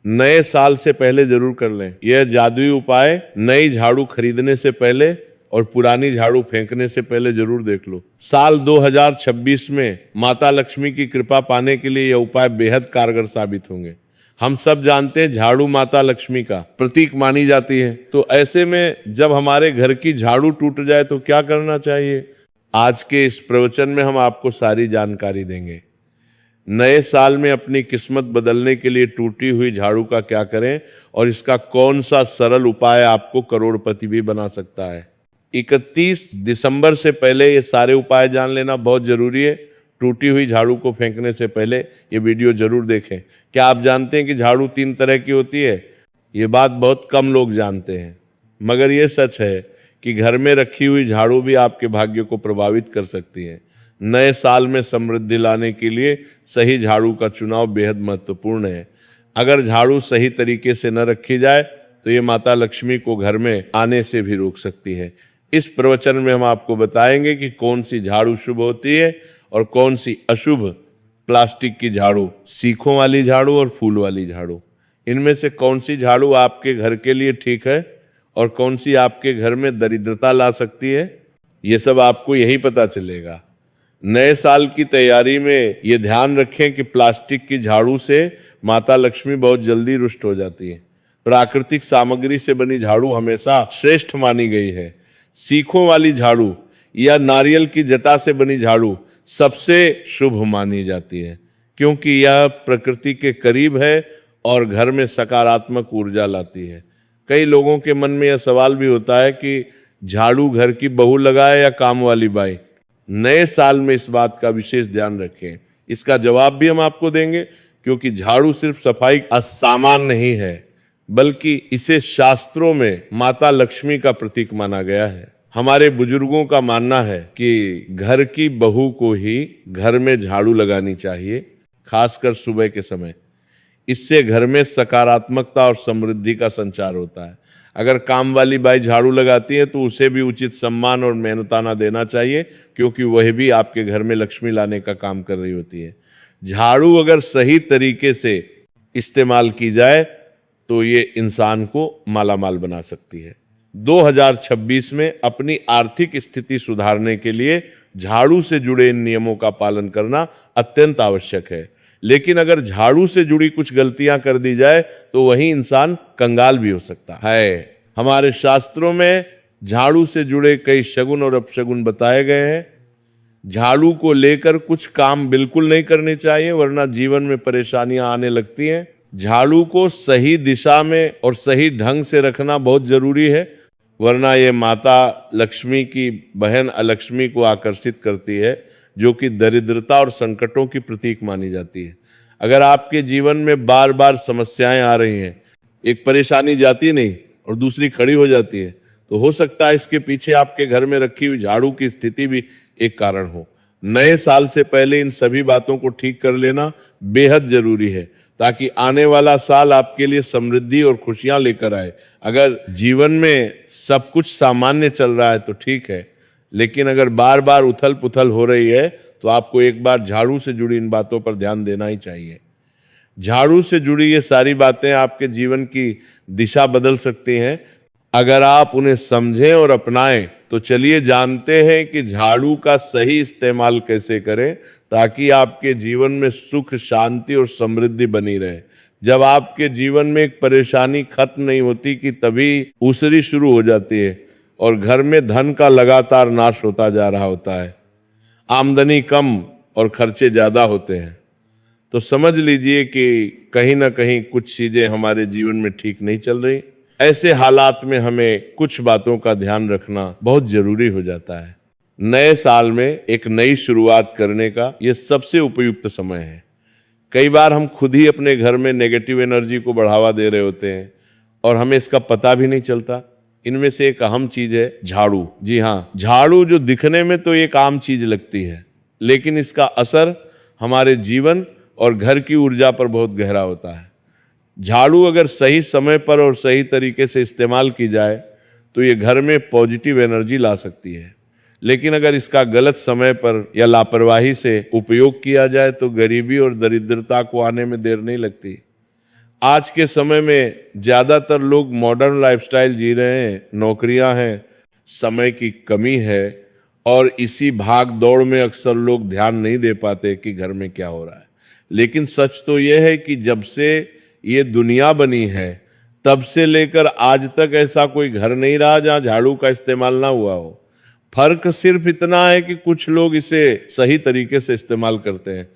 नए साल से पहले जरूर कर लें। यह जादुई उपाय नई झाड़ू खरीदने से पहले और पुरानी झाड़ू फेंकने से पहले जरूर देख लो। साल 2026 में माता लक्ष्मी की कृपा पाने के लिए यह उपाय बेहद कारगर साबित होंगे। हम सब जानते हैं झाड़ू माता लक्ष्मी का प्रतीक मानी जाती है, तो ऐसे में जब हमारे घर की झाड़ू टूट जाए तो क्या करना चाहिए, आज के इस प्रवचन में हम आपको सारी जानकारी देंगे। नए साल में अपनी किस्मत बदलने के लिए टूटी हुई झाड़ू का क्या करें और इसका कौन सा सरल उपाय आपको करोड़पति भी बना सकता है। 31 दिसंबर से पहले ये सारे उपाय जान लेना बहुत जरूरी है। टूटी हुई झाड़ू को फेंकने से पहले ये वीडियो जरूर देखें। क्या आप जानते हैं कि झाड़ू 3 तरह की होती है? ये बात बहुत कम लोग जानते हैं, मगर ये सच है कि घर में रखी हुई झाड़ू भी आपके भाग्य को प्रभावित कर सकती है। नए साल में समृद्धि लाने के लिए सही झाड़ू का चुनाव बेहद महत्वपूर्ण है। अगर झाड़ू सही तरीके से न रखी जाए तो ये माता लक्ष्मी को घर में आने से भी रोक सकती है। इस प्रवचन में हम आपको बताएंगे कि कौन सी झाड़ू शुभ होती है और कौन सी अशुभ। प्लास्टिक की झाड़ू, सीखों वाली झाड़ू और फूल वाली झाड़ू, इनमें से कौन सी झाड़ू आपके घर के लिए ठीक है और कौन सी आपके घर में दरिद्रता ला सकती है, ये सब आपको यही पता चलेगा। नए साल की तैयारी में ये ध्यान रखें कि प्लास्टिक की झाड़ू से माता लक्ष्मी बहुत जल्दी रुष्ट हो जाती है। प्राकृतिक सामग्री से बनी झाड़ू हमेशा श्रेष्ठ मानी गई है। सीखों वाली झाड़ू या नारियल की जटा से बनी झाड़ू सबसे शुभ मानी जाती है, क्योंकि यह प्रकृति के करीब है और घर में सकारात्मक ऊर्जा लाती है। कई लोगों के मन में यह सवाल भी होता है कि झाड़ू घर की बहू लगाए या काम वाली बाई। नए साल में इस बात का विशेष ध्यान रखें। इसका जवाब भी हम आपको देंगे, क्योंकि झाड़ू सिर्फ सफाई का सामान नहीं है, बल्कि इसे शास्त्रों में माता लक्ष्मी का प्रतीक माना गया है। हमारे बुजुर्गों का मानना है कि घर की बहू को ही घर में झाड़ू लगानी चाहिए, खासकर सुबह के समय। इससे घर में सकारात्मकता और समृद्धि का संचार होता है। अगर काम वाली बाई झाड़ू लगाती है तो उसे भी उचित सम्मान और मेहनताना देना चाहिए, क्योंकि वह भी आपके घर में लक्ष्मी लाने का काम कर रही होती है। झाड़ू अगर सही तरीके से इस्तेमाल की जाए तो ये इंसान को मालामाल बना सकती है। 2026 में अपनी आर्थिक स्थिति सुधारने के लिए झाड़ू से जुड़े इन नियमों का पालन करना अत्यंत आवश्यक है। लेकिन अगर झाड़ू से जुड़ी कुछ गलतियां कर दी जाए तो वही इंसान कंगाल भी हो सकता है। हमारे शास्त्रों में झाड़ू से जुड़े कई शगुन और अपशगुन बताए गए हैं। झाड़ू को लेकर कुछ काम बिल्कुल नहीं करने चाहिए, वरना जीवन में परेशानियां आने लगती हैं। झाड़ू को सही दिशा में और सही ढंग से रखना बहुत जरूरी है, वरना ये माता लक्ष्मी की बहन अलक्ष्मी को आकर्षित करती है, जो कि दरिद्रता और संकटों की प्रतीक मानी जाती है। अगर आपके जीवन में बार बार समस्याएं आ रही हैं, एक परेशानी जाती नहीं और दूसरी खड़ी हो जाती है, तो हो सकता है इसके पीछे आपके घर में रखी हुई झाड़ू की स्थिति भी एक कारण हो। नए साल से पहले इन सभी बातों को ठीक कर लेना बेहद जरूरी है, ताकि आने वाला साल आपके लिए समृद्धि और खुशियां लेकर आए। अगर जीवन में सब कुछ सामान्य चल रहा है तो ठीक है, लेकिन अगर बार बार उथल पुथल हो रही है तो आपको एक बार झाड़ू से जुड़ी इन बातों पर ध्यान देना ही चाहिए। झाड़ू से जुड़ी ये सारी बातें आपके जीवन की दिशा बदल सकती हैं, अगर आप उन्हें समझें और अपनाएं। तो चलिए जानते हैं कि झाड़ू का सही इस्तेमाल कैसे करें, ताकि आपके जीवन में सुख, शांति और समृद्धि बनी रहे। जब आपके जीवन में एक परेशानी खत्म नहीं होती कि तभी उसरी शुरू हो जाती है और घर में धन का लगातार नाश होता जा रहा होता है। आमदनी कम और खर्चे ज्यादा होते हैं, तो समझ लीजिए कि कहीं ना कहीं कुछ चीजें हमारे जीवन में ठीक नहीं चल रही। ऐसे हालात में हमें कुछ बातों का ध्यान रखना बहुत जरूरी हो जाता है। नए साल में एक नई शुरुआत करने का यह सबसे उपयुक्त समय है। कई बार हम खुद ही अपने घर में नेगेटिव एनर्जी को बढ़ावा दे रहे होते हैं और हमें इसका पता भी नहीं चलता। इनमें से एक अहम चीज है झाड़ू। जी हाँ, झाड़ू जो दिखने में तो एक आम चीज लगती है, लेकिन इसका असर हमारे जीवन और घर की ऊर्जा पर बहुत गहरा होता है। झाड़ू अगर सही समय पर और सही तरीके से इस्तेमाल की जाए तो ये घर में पॉजिटिव एनर्जी ला सकती है, लेकिन अगर इसका गलत समय पर या लापरवाही से उपयोग किया जाए तो गरीबी और दरिद्रता को आने में देर नहीं लगती। आज के समय में ज्यादातर लोग मॉडर्न लाइफस्टाइल जी रहे हैं, नौकरियां हैं, समय की कमी है और इसी भाग दौड़ में अक्सर लोग ध्यान नहीं दे पाते कि घर में क्या हो रहा है। लेकिन सच तो यह है कि जब से ये दुनिया बनी है तब से लेकर आज तक ऐसा कोई घर नहीं रहा जहां झाड़ू का इस्तेमाल ना हुआ हो। फर्क सिर्फ इतना है कि कुछ लोग इसे सही तरीके से इस्तेमाल करते हैं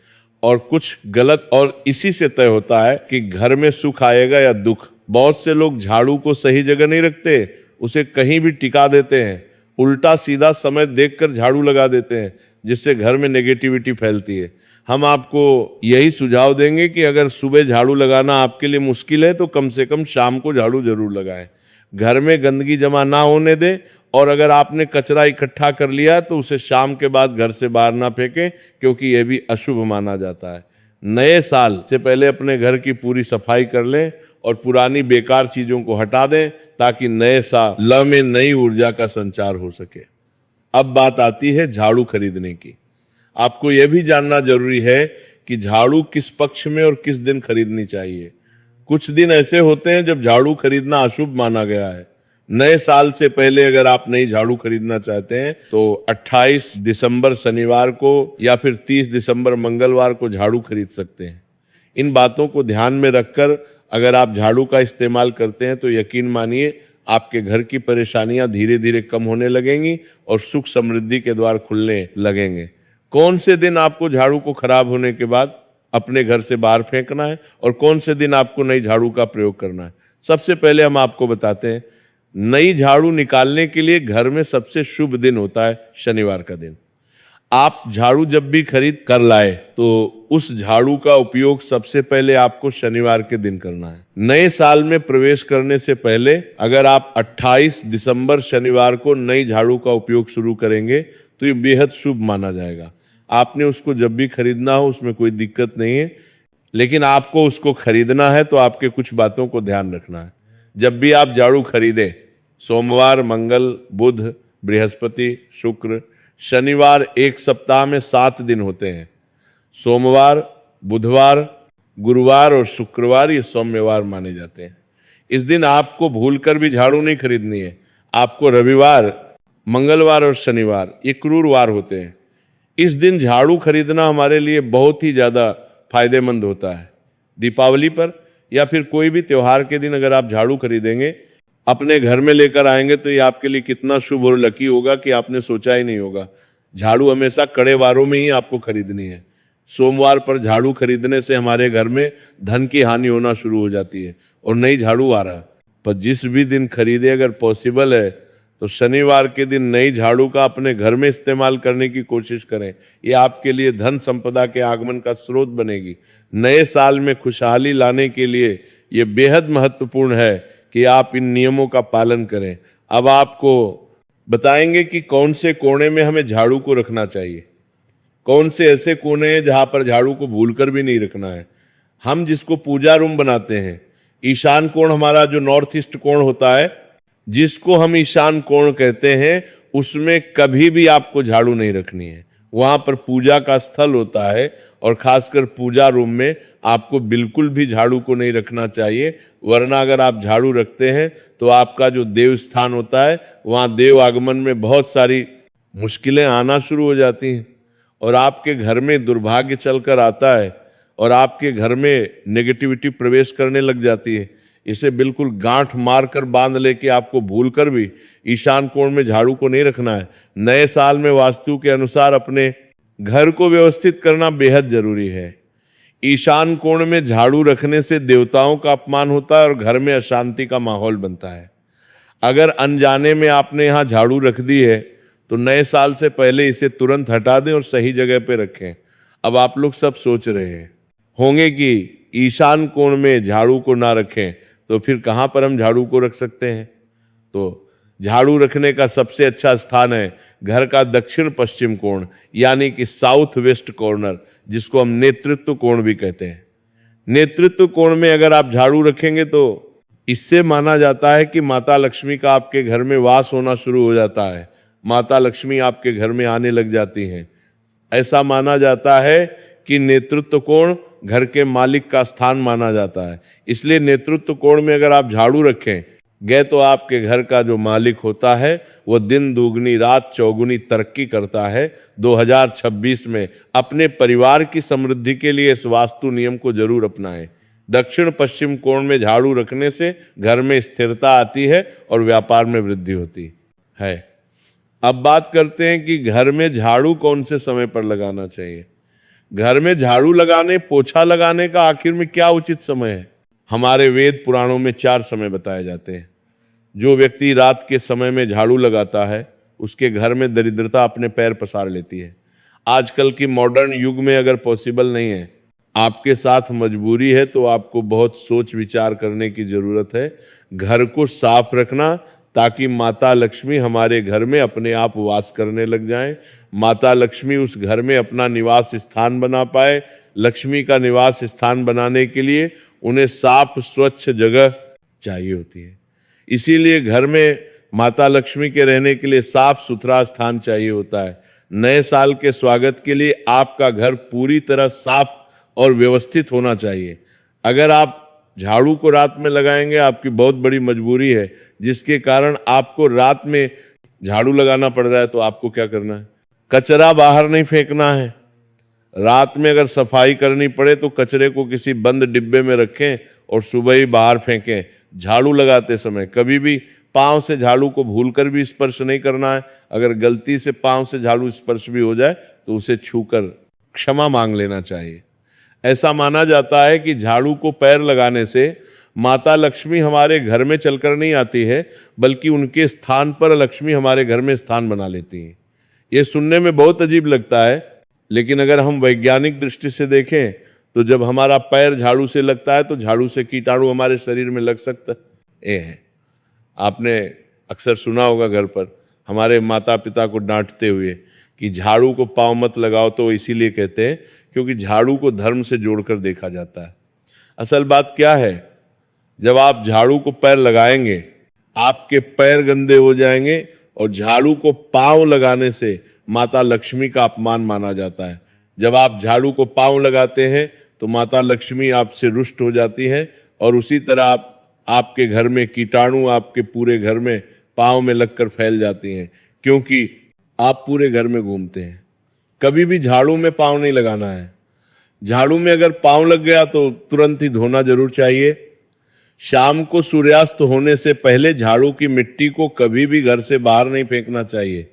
और कुछ गलत, और इसी से तय होता है कि घर में सुख आएगा या दुख। बहुत से लोग झाड़ू को सही जगह नहीं रखते, उसे कहीं भी टिका देते हैं, उल्टा सीधा समय देखकर झाड़ू लगा देते हैं, जिससे घर में नेगेटिविटी फैलती है। हम आपको यही सुझाव देंगे कि अगर सुबह झाड़ू लगाना आपके लिए मुश्किल है तो कम से कम शाम को झाड़ू जरूर लगाएं। घर में गंदगी जमा ना होने दें, और अगर आपने कचरा इकट्ठा कर लिया तो उसे शाम के बाद घर से बाहर ना फेंकें, क्योंकि यह भी अशुभ माना जाता है। नए साल से पहले अपने घर की पूरी सफाई कर लें और पुरानी बेकार चीजों को हटा दें, ताकि नए साल में नई ऊर्जा का संचार हो सके। अब बात आती है झाड़ू खरीदने की। आपको यह भी जानना जरूरी है कि झाड़ू किस पक्ष में और किस दिन खरीदनी चाहिए। कुछ दिन ऐसे होते हैं जब झाड़ू खरीदना अशुभ माना गया है। नए साल से पहले अगर आप नई झाड़ू खरीदना चाहते हैं तो 28 दिसंबर शनिवार को या फिर 30 दिसंबर मंगलवार को झाड़ू खरीद सकते हैं। इन बातों को ध्यान में रखकर अगर आप झाड़ू का इस्तेमाल करते हैं तो यकीन मानिए आपके घर की परेशानियां धीरे धीरे कम होने लगेंगी और सुख समृद्धि के द्वार खुलने लगेंगे। कौन से दिन आपको झाड़ू को खराब होने के बाद अपने घर से बाहर फेंकना है और कौन से दिन आपको नई झाड़ू का प्रयोग करना है, सबसे पहले हम आपको बताते हैं। नई झाड़ू निकालने के लिए घर में सबसे शुभ दिन होता है शनिवार का दिन। आप झाड़ू जब भी खरीद कर लाए तो उस झाड़ू का उपयोग सबसे पहले आपको शनिवार के दिन करना है। नए साल में प्रवेश करने से पहले अगर आप 28 दिसंबर शनिवार को नई झाड़ू का उपयोग शुरू करेंगे तो ये बेहद शुभ माना जाएगा। आपने उसको जब भी खरीदना हो उसमें कोई दिक्कत नहीं है, लेकिन आपको उसको खरीदना है तो आपके कुछ बातों को ध्यान रखना है। जब भी आप झाड़ू खरीदें, सोमवार, मंगल, बुध, बृहस्पति, शुक्र, शनिवार, एक सप्ताह में 7 दिन होते हैं। सोमवार, बुधवार, गुरुवार और शुक्रवार ये सौम्यवार माने जाते हैं। इस दिन आपको भूलकर भी झाड़ू नहीं खरीदनी है। आपको रविवार, मंगलवार और शनिवार ये क्रूर वार होते हैं। इस दिन झाड़ू खरीदना हमारे लिए बहुत ही ज़्यादा फायदेमंद होता है। दीपावली पर या फिर कोई भी त्योहार के दिन अगर आप झाड़ू खरीदेंगे, अपने घर में लेकर आएंगे तो ये आपके लिए कितना शुभ और लकी होगा कि आपने सोचा ही नहीं होगा। झाड़ू हमेशा कड़े वारों में ही आपको खरीदनी है। सोमवार पर झाड़ू खरीदने से हमारे घर में धन की हानि होना शुरू हो जाती है और नई झाड़ू आ रहा। पर जिस भी दिन खरीदे, अगर पॉसिबल है तो शनिवार के दिन नई झाड़ू का अपने घर में इस्तेमाल करने की कोशिश करें। ये आपके लिए धन संपदा के आगमन का स्रोत बनेगी। नए साल में खुशहाली लाने के लिए ये बेहद महत्वपूर्ण है कि आप इन नियमों का पालन करें। अब आपको बताएंगे कि कौन से कोने में हमें झाड़ू को रखना चाहिए, कौन से ऐसे कोने हैं जहां पर झाड़ू को भूलकर भी नहीं रखना है। हम जिसको पूजा रूम बनाते हैं, ईशान कोण हमारा जो नॉर्थ ईस्ट कोण होता है, जिसको हम ईशान कोण कहते हैं, उसमें कभी भी आपको झाड़ू नहीं रखनी है। वहां पर पूजा का स्थल होता है और खासकर पूजा रूम में आपको बिल्कुल भी झाड़ू को नहीं रखना चाहिए, वरना अगर आप झाड़ू रखते हैं तो आपका जो देव स्थान होता है वहां देव आगमन में बहुत सारी मुश्किलें आना शुरू हो जाती हैं और आपके घर में दुर्भाग्य चलकर आता है और आपके घर में नेगेटिविटी प्रवेश करने लग जाती है। इसे बिल्कुल गांठ मारकर बांध लेके आपको भूलकर भी ईशान कोण में झाड़ू को नहीं रखना है। नए साल में वास्तु के अनुसार अपने घर को व्यवस्थित करना बेहद जरूरी है। ईशान कोण में झाड़ू रखने से देवताओं का अपमान होता है और घर में अशांति का माहौल बनता है। अगर अनजाने में आपने यहाँ झाड़ू रख दी है तो नए साल से पहले इसे तुरंत हटा दें और सही जगह पे रखें। अब आप लोग सब सोच रहे होंगे कि ईशान कोण में झाड़ू को ना रखें तो फिर कहाँ पर हम झाड़ू को रख सकते हैं। तो झाड़ू रखने का सबसे अच्छा स्थान है घर का दक्षिण पश्चिम कोण, यानी कि साउथ वेस्ट कॉर्नर, जिसको हम नेतृत्व कोण भी कहते हैं। नेतृत्व कोण में अगर आप झाड़ू रखेंगे तो इससे माना जाता है कि माता लक्ष्मी का आपके घर में वास होना शुरू हो जाता है। माता लक्ष्मी आपके घर में आने लग जाती हैं। ऐसा माना जाता है कि नेतृत्व कोण घर के मालिक का स्थान माना जाता है। इसलिए नेतृत्व कोण में अगर आप झाड़ू रखें गए तो आपके घर का जो मालिक होता है वो दिन दुगनी रात चौगुनी तरक्की करता है। 2026 में अपने परिवार की समृद्धि के लिए इस वास्तु नियम को जरूर अपनाएं। दक्षिण पश्चिम कोण में झाड़ू रखने से घर में स्थिरता आती है और व्यापार में वृद्धि होती है। अब बात करते हैं कि घर में झाड़ू कौन से समय पर लगाना चाहिए। घर में झाड़ू लगाने, पोछा लगाने का आखिर में क्या उचित समय है? हमारे वेद पुराणों में 4 समय बताए जाते हैं। जो व्यक्ति रात के समय में झाड़ू लगाता है उसके घर में दरिद्रता अपने पैर पसार लेती है। आजकल की मॉडर्न युग में अगर पॉसिबल नहीं है, आपके साथ मजबूरी है, तो आपको बहुत सोच विचार करने की जरूरत है। घर को साफ रखना ताकि माता लक्ष्मी हमारे घर में अपने आप वास करने लग जाएं। माता लक्ष्मी उस घर में अपना निवास स्थान बना पाए। लक्ष्मी का निवास स्थान बनाने के लिए उन्हें साफ स्वच्छ जगह चाहिए होती है। इसीलिए घर में माता लक्ष्मी के रहने के लिए साफ सुथरा स्थान चाहिए होता है। नए साल के स्वागत के लिए आपका घर पूरी तरह साफ और व्यवस्थित होना चाहिए। अगर आप झाड़ू को रात में लगाएंगे, आपकी बहुत बड़ी मजबूरी है जिसके कारण आपको रात में झाड़ू लगाना पड़ रहा है, तो आपको क्या करना है? कचरा बाहर नहीं फेंकना है। रात में अगर सफाई करनी पड़े तो कचरे को किसी बंद डिब्बे में रखें और सुबह ही बाहर फेंकें। झाड़ू लगाते समय कभी भी पांव से झाड़ू को भूलकर भी स्पर्श नहीं करना है। अगर गलती से पांव से झाड़ू स्पर्श भी हो जाए तो उसे छूकर क्षमा मांग लेना चाहिए। ऐसा माना जाता है कि झाड़ू को पैर लगाने से माता लक्ष्मी हमारे घर में चलकर नहीं आती है, बल्कि उनके स्थान पर लक्ष्मी हमारे घर में स्थान बना लेती है। यह सुनने में बहुत अजीब लगता है, लेकिन अगर हम वैज्ञानिक दृष्टि से देखें तो जब हमारा पैर झाड़ू से लगता है तो झाड़ू से कीटाणु हमारे शरीर में लग सकता है। आपने अक्सर सुना होगा घर पर हमारे माता पिता को डांटते हुए कि झाड़ू को पांव मत लगाओ, तो इसीलिए कहते हैं क्योंकि झाड़ू को धर्म से जोड़कर देखा जाता है। असल बात क्या है, जब आप झाड़ू को पैर लगाएंगे आपके पैर गंदे हो जाएंगे, और झाड़ू को पांव लगाने से माता लक्ष्मी का अपमान माना जाता है। जब आप झाड़ू को पांव लगाते हैं तो माता लक्ष्मी आपसे रुष्ट हो जाती है, और उसी तरह आपके घर में कीटाणु आपके पूरे घर में पांव में लगकर फैल जाती हैं, क्योंकि आप पूरे घर में घूमते हैं। कभी भी झाड़ू में पांव नहीं लगाना है। झाड़ू में अगर पांव लग गया तो तुरंत ही धोना जरूर चाहिए। शाम को सूर्यास्त होने से पहले झाड़ू की मिट्टी को कभी भी घर से बाहर नहीं फेंकना चाहिए।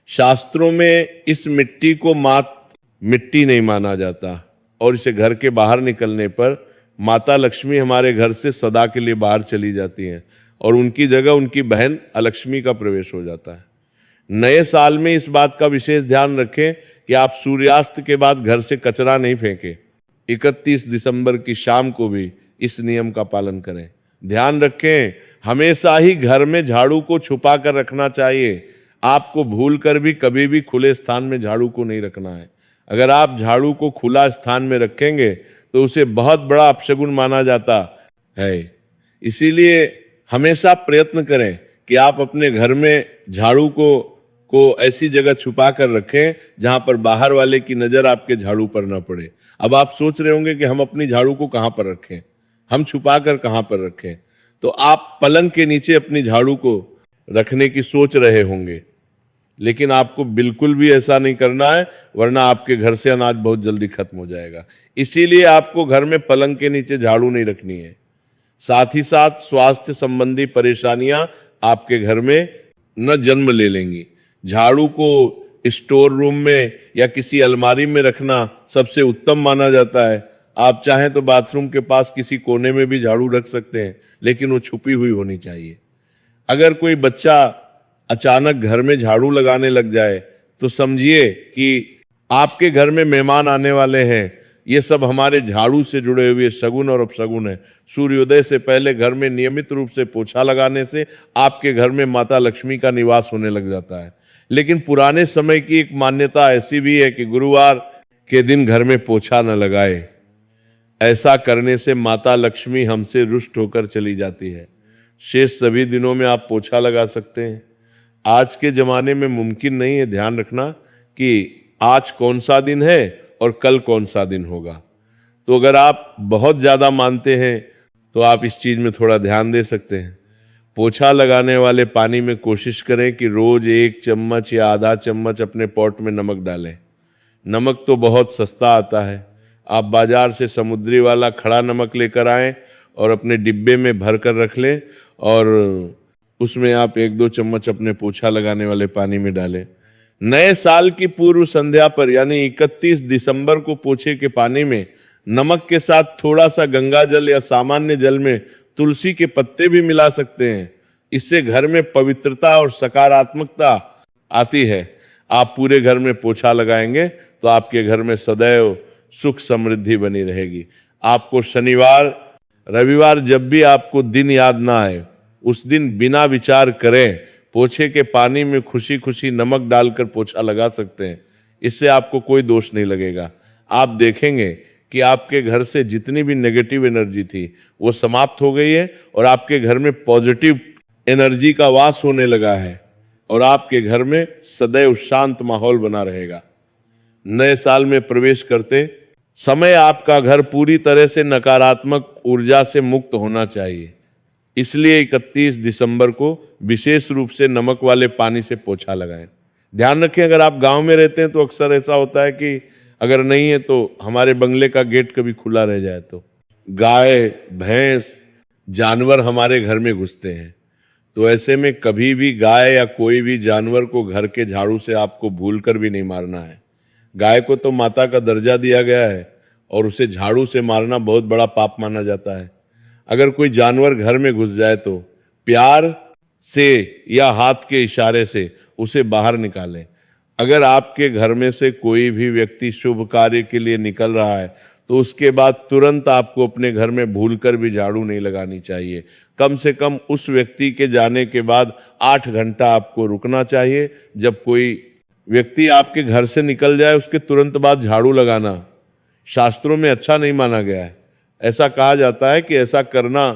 शास्त्रों में इस मिट्टी को मिट्टी नहीं माना जाता, और इसे घर के बाहर निकलने पर माता लक्ष्मी हमारे घर से सदा के लिए बाहर चली जाती हैं और उनकी जगह उनकी बहन अलक्ष्मी का प्रवेश हो जाता है। नए साल में इस बात का विशेष ध्यान रखें कि आप सूर्यास्त के बाद घर से कचरा नहीं फेंकें। 31 दिसंबर की शाम को भी इस नियम का पालन करें। ध्यान रखें, हमेशा ही घर में झाड़ू को छुपा कर रखना चाहिए। आपको भूलकर भी कभी भी खुले स्थान में झाड़ू को नहीं रखना है। अगर आप झाड़ू को खुला स्थान में रखेंगे तो उसे बहुत बड़ा अपशगुन माना जाता है। इसीलिए हमेशा प्रयत्न करें कि आप अपने घर में झाड़ू को ऐसी जगह छुपा कर रखें जहां पर बाहर वाले की नजर आपके झाड़ू पर ना पड़े। अब आप सोच रहे होंगे कि हम अपनी झाड़ू को कहां पर रखें, हम छुपा कर कहां पर रखें। तो आप पलंग के नीचे अपनी झाड़ू को रखने की सोच रहे होंगे, लेकिन आपको बिल्कुल भी ऐसा नहीं करना है, वरना आपके घर से अनाज बहुत जल्दी खत्म हो जाएगा। इसीलिए आपको घर में पलंग के नीचे झाड़ू नहीं रखनी है। साथ ही साथ स्वास्थ्य संबंधी परेशानियां आपके घर में न जन्म ले लेंगी। झाड़ू को स्टोर रूम में या किसी अलमारी में रखना सबसे उत्तम माना जाता है। आप चाहें तो बाथरूम के पास किसी कोने में भी झाड़ू रख सकते हैं, लेकिन वो छुपी हुई होनी चाहिए। अगर कोई बच्चा अचानक घर में झाड़ू लगाने लग जाए तो समझिए कि आपके घर में मेहमान आने वाले हैं। ये सब हमारे झाड़ू से जुड़े हुए शगुन और अपशगुन है। सूर्योदय से पहले घर में नियमित रूप से पोछा लगाने से आपके घर में माता लक्ष्मी का निवास होने लग जाता है। लेकिन पुराने समय की एक मान्यता ऐसी भी है कि गुरुवार के दिन घर में पोछा न लगाए। ऐसा करने से माता लक्ष्मी हमसे रुष्ट होकर चली जाती है। शेष सभी दिनों में आप पोछा लगा सकते हैं। आज के जमाने में मुमकिन नहीं है ध्यान रखना कि आज कौन सा दिन है और कल कौन सा दिन होगा। तो अगर आप बहुत ज्यादा मानते हैं तो आप इस चीज में थोड़ा ध्यान दे सकते हैं। पोछा लगाने वाले पानी में कोशिश करें कि रोज 1 चम्मच या आधा चम्मच अपने पॉट में नमक डालें। नमक तो बहुत सस्ता आता है, आप बाजार से समुद्री वाला खड़ा नमक लेकर आएं और अपने डिब्बे में भर कर रख लें और उसमें आप 1-2 चम्मच अपने पोछा लगाने वाले पानी में डालें। नए साल की पूर्व संध्या पर यानी 31 दिसंबर को पोछे के पानी में नमक के साथ थोड़ा सा गंगा जल या सामान्य जल में तुलसी के पत्ते भी मिला सकते हैं। इससे घर में पवित्रता और सकारात्मकता आती है। आप पूरे घर में पोछा लगाएंगे तो आपके घर में सदैव सुख समृद्धि बनी रहेगी। आपको शनिवार रविवार जब भी आपको दिन याद ना आए उस दिन बिना विचार करें पोछे के पानी में खुशी खुशी नमक डालकर पोछा लगा सकते हैं। इससे आपको कोई दोष नहीं लगेगा। आप देखेंगे कि आपके घर से जितनी भी नेगेटिव एनर्जी थी वो समाप्त हो गई है और आपके घर में पॉजिटिव एनर्जी का वास होने लगा है और आपके घर में सदैव शांत माहौल बना रहेगा। नए साल में प्रवेश करते समय आपका घर पूरी तरह से नकारात्मक ऊर्जा से मुक्त होना चाहिए। इसलिए 31 दिसंबर को विशेष रूप से नमक वाले पानी से पोछा लगाएं। ध्यान रखें, अगर आप गांव में रहते हैं तो अक्सर ऐसा होता है कि अगर नहीं है तो हमारे बंगले का गेट कभी खुला रह जाए तो गाय भैंस जानवर हमारे घर में घुसते हैं। तो ऐसे में कभी भी गाय या कोई भी जानवर को घर के झाड़ू से आपको भूलकर भी नहीं मारना है। गाय को तो माता का दर्जा दिया गया है और उसे झाड़ू से मारना बहुत बड़ा पाप माना जाता है। अगर कोई जानवर घर में घुस जाए तो प्यार से या हाथ के इशारे से उसे बाहर निकालें। अगर आपके घर में से कोई भी व्यक्ति शुभ कार्य के लिए निकल रहा है तो उसके बाद तुरंत आपको अपने घर में भूलकर भी झाड़ू नहीं लगानी चाहिए। कम से कम उस व्यक्ति के जाने के बाद 8 घंटा आपको रुकना चाहिए। जब कोई व्यक्ति आपके घर से निकल जाए उसके तुरंत बाद झाड़ू लगाना शास्त्रों में अच्छा नहीं माना गया है। ऐसा कहा जाता है कि ऐसा करना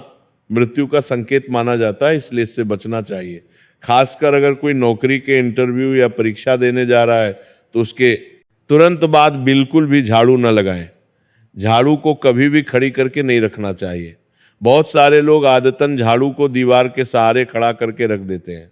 मृत्यु का संकेत माना जाता है, इसलिए इससे बचना चाहिए। खासकर अगर कोई नौकरी के इंटरव्यू या परीक्षा देने जा रहा है तो उसके तुरंत बाद बिल्कुल भी झाड़ू न लगाएं। झाड़ू को कभी भी खड़ी करके नहीं रखना चाहिए। बहुत सारे लोग आदतन झाड़ू को दीवार के सहारे खड़ा करके रख देते हैं,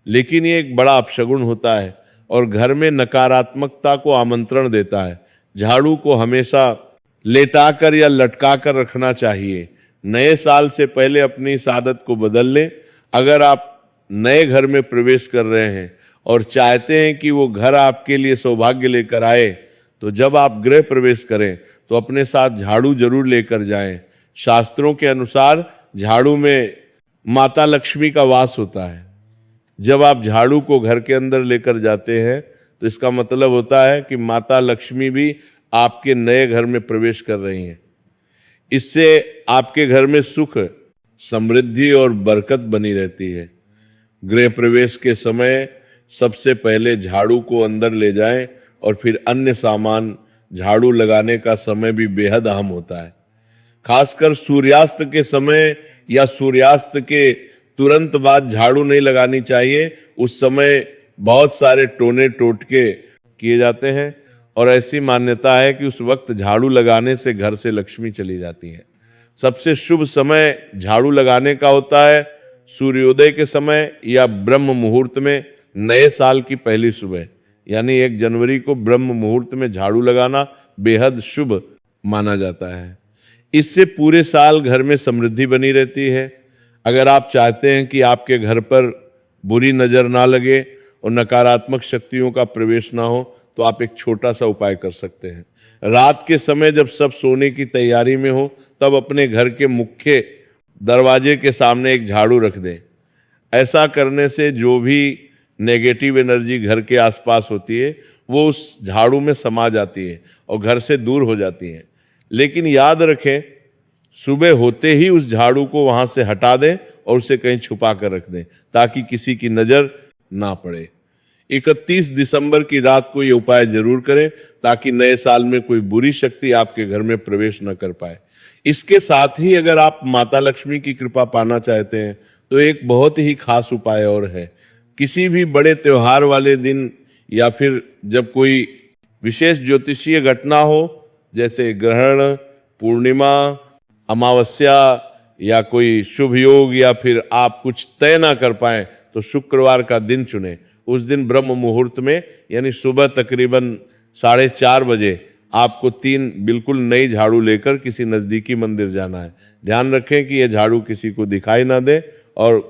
लेकिन ये एक बड़ा अपशगुन होता है और घर में नकारात्मकता को आमंत्रण देता है। झाड़ू को हमेशा लेटाकर या लटकाकर रखना चाहिए। नए साल से पहले अपनी इस आदत को बदल लें। अगर आप नए घर में प्रवेश कर रहे हैं और चाहते हैं कि वो घर आपके लिए सौभाग्य लेकर आए तो जब आप गृह प्रवेश करें तो अपने साथ झाड़ू जरूर लेकर जाएं। शास्त्रों के अनुसार झाड़ू में माता लक्ष्मी का वास होता है। जब आप झाड़ू को घर के अंदर लेकर जाते हैं तो इसका मतलब होता है कि माता लक्ष्मी भी आपके नए घर में प्रवेश कर रही हैं। इससे आपके घर में सुख समृद्धि और बरकत बनी रहती है। गृह प्रवेश के समय सबसे पहले झाड़ू को अंदर ले जाएं और फिर अन्य सामान। झाड़ू लगाने का समय भी बेहद अहम होता है। खासकर सूर्यास्त के समय या सूर्यास्त के तुरंत बाद झाड़ू नहीं लगानी चाहिए। उस समय बहुत सारे टोने टोटके किए जाते हैं और ऐसी मान्यता है कि उस वक्त झाड़ू लगाने से घर से लक्ष्मी चली जाती है। सबसे शुभ समय झाड़ू लगाने का होता है सूर्योदय के समय या ब्रह्म मुहूर्त में नए साल की पहली सुबह, यानी 1 जनवरी को ब्रह्म मुहूर्त में झाड़ू लगाना बेहद शुभ माना जाता है। इससे पूरे साल घर में समृद्धि बनी रहती है। अगर आप चाहते हैं कि आपके घर पर बुरी नजर ना लगे और नकारात्मक शक्तियों का प्रवेश ना हो तो आप एक छोटा सा उपाय कर सकते हैं। रात के समय जब सब सोने की तैयारी में हो तब अपने घर के मुख्य दरवाजे के सामने एक झाड़ू रख दें। ऐसा करने से जो भी नेगेटिव एनर्जी घर के आसपास होती है वो उस झाड़ू में समा जाती है और घर से दूर हो जाती है। लेकिन याद रखें, सुबह होते ही उस झाड़ू को वहां से हटा दें और उसे कहीं छुपा कर रख दें ताकि किसी की नजर ना पड़े। 31 दिसंबर की रात को ये उपाय जरूर करें ताकि नए साल में कोई बुरी शक्ति आपके घर में प्रवेश न कर पाए। इसके साथ ही अगर आप माता लक्ष्मी की कृपा पाना चाहते हैं तो एक बहुत ही खास उपाय और है। किसी भी बड़े त्योहार वाले दिन या फिर जब कोई विशेष ज्योतिषीय घटना हो, जैसे ग्रहण, पूर्णिमा, अमावस्या या कोई शुभ योग या फिर आप कुछ तय ना कर पाए तो शुक्रवार का दिन चुने। उस दिन ब्रह्म मुहूर्त में यानी सुबह तकरीबन 4:30 बजे आपको 3 बिल्कुल नई झाड़ू लेकर किसी नजदीकी मंदिर जाना है। ध्यान रखें कि यह झाड़ू किसी को दिखाई ना दे और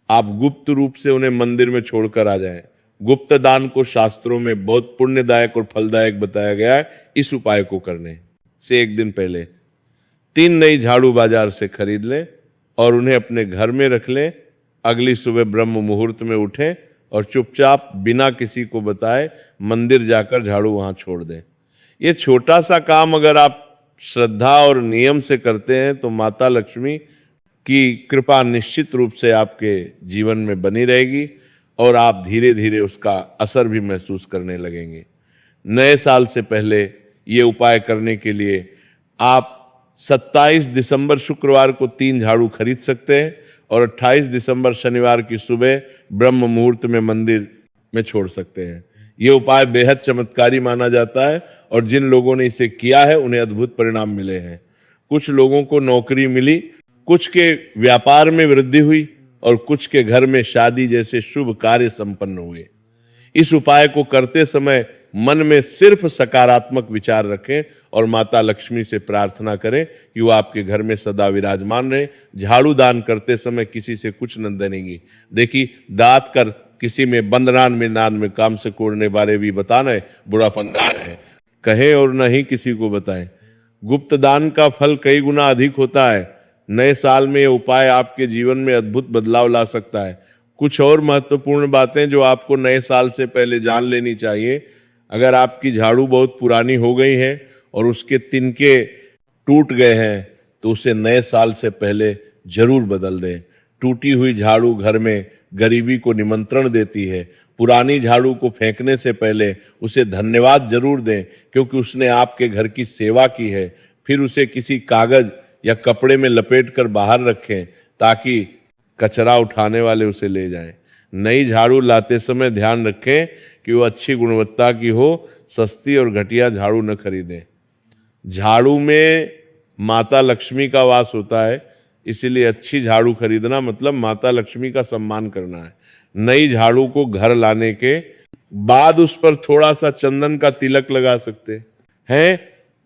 आप गुप्त रूप से उन्हें मंदिर में छोड़कर आ जाएं। गुप्त दान को शास्त्रों में बहुत पुण्यदायक और फलदायक बताया गया है। इस उपाय को करने से एक दिन पहले 3 नई झाड़ू बाजार से खरीद लें और उन्हें अपने घर में रख लें। अगली सुबह ब्रह्म मुहूर्त में उठें और चुपचाप बिना किसी को बताए मंदिर जाकर झाड़ू वहां छोड़ दें। ये छोटा सा काम अगर आप श्रद्धा और नियम से करते हैं तो माता लक्ष्मी की कृपा निश्चित रूप से आपके जीवन में बनी रहेगी और आप धीरे धीरे उसका असर भी महसूस करने लगेंगे। नए साल से पहले ये उपाय करने के लिए आप 27 दिसंबर शुक्रवार को 3 झाड़ू खरीद सकते हैं और 28 दिसंबर शनिवार की सुबह ब्रह्म मुहूर्त में मंदिर में छोड़ सकते हैं। ये उपाय बेहद चमत्कारी माना जाता है और जिन लोगों ने इसे किया है उन्हें अद्भुत परिणाम मिले हैं। कुछ लोगों को नौकरी मिली, कुछ के व्यापार में वृद्धि हुई और कुछ के घर में शादी जैसे शुभ कार्य संपन्न हुए। इस उपाय को करते समय मन में सिर्फ सकारात्मक विचार रखें और माता लक्ष्मी से प्रार्थना करें कि वो आपके घर में सदा विराजमान रहे। झाड़ू दान करते समय किसी से कुछ न देनेगी। देखिए, दात कर किसी में बंदरान में नान में काम से कोड़ने बारे भी बताना है, बुरापन दान है, कहें और नहीं किसी को बताएं। गुप्त दान का फल कई गुना अधिक होता है। नए साल में यह उपाय आपके जीवन में अद्भुत बदलाव ला सकता है। कुछ और महत्वपूर्ण बातें जो आपको नए साल से पहले जान लेनी चाहिए। अगर आपकी झाड़ू बहुत पुरानी हो गई है और उसके तिनके टूट गए हैं तो उसे नए साल से पहले जरूर बदल दें। टूटी हुई झाड़ू घर में गरीबी को निमंत्रण देती है। पुरानी झाड़ू को फेंकने से पहले उसे धन्यवाद जरूर दें क्योंकि उसने आपके घर की सेवा की है। फिर उसे किसी कागज या कपड़े में लपेटकर बाहर रखें ताकि कचरा उठाने वाले उसे ले जाएं। नई झाड़ू लाते समय ध्यान रखें कि वो अच्छी गुणवत्ता की हो, सस्ती और घटिया झाड़ू न खरीदें। झाड़ू में माता लक्ष्मी का वास होता है, इसीलिए अच्छी झाड़ू खरीदना मतलब माता लक्ष्मी का सम्मान करना है। नई झाड़ू को घर लाने के बाद उस पर थोड़ा सा चंदन का तिलक लगा सकते हैं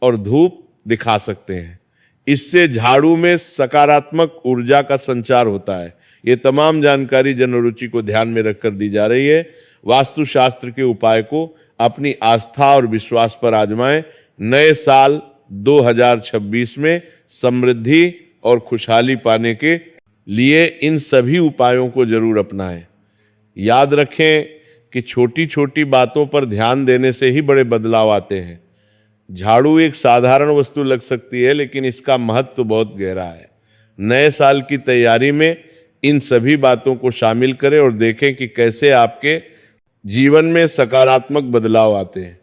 और धूप दिखा सकते हैं। इससे झाड़ू में सकारात्मक ऊर्जा का संचार होता है। ये तमाम जानकारी जनरुचि को ध्यान में रखकर दी जा रही है। वास्तुशास्त्र के उपाय को अपनी आस्था और विश्वास पर आजमाएं। नए साल 2026 में समृद्धि और खुशहाली पाने के लिए इन सभी उपायों को जरूर अपनाएं। याद रखें कि छोटी छोटी बातों पर ध्यान देने से ही बड़े बदलाव आते हैं। झाड़ू एक साधारण वस्तु लग सकती है लेकिन इसका महत्व बहुत गहरा है। नए साल की तैयारी में इन सभी बातों को शामिल करें और देखें कि कैसे आपके जीवन में सकारात्मक बदलाव आते हैं।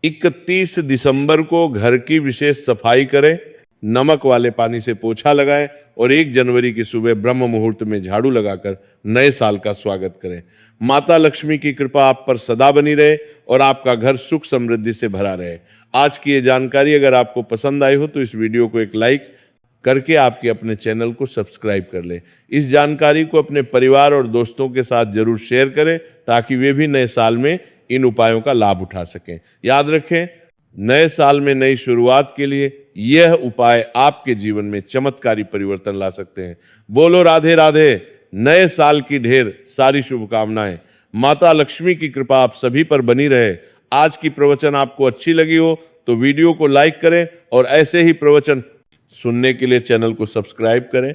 31 दिसंबर को घर की विशेष सफाई करें, नमक वाले पानी से पोछा लगाएं और 1 जनवरी की सुबह ब्रह्म मुहूर्त में झाड़ू लगाकर नए साल का स्वागत करें। माता लक्ष्मी की कृपा आप पर सदा बनी रहे और आपका घर सुख समृद्धि से भरा रहे। आज की ये जानकारी अगर आपको पसंद आई हो तो इस वीडियो को एक लाइक करके आपके अपने चैनल को सब्सक्राइब कर लें। इस जानकारी को अपने परिवार और दोस्तों के साथ जरूर शेयर करें ताकि वे भी नए साल में इन उपायों का लाभ उठा सकें। याद रखें, नए साल में नई शुरुआत के लिए यह उपाय आपके जीवन में चमत्कारी परिवर्तन ला सकते हैं। बोलो राधे राधे। नए साल की ढेर सारी शुभकामनाएं। माता लक्ष्मी की कृपा आप सभी पर बनी रहे। आज की प्रवचन आपको अच्छी लगी हो तो वीडियो को लाइक करें और ऐसे ही प्रवचन सुनने के लिए चैनल को सब्सक्राइब करें।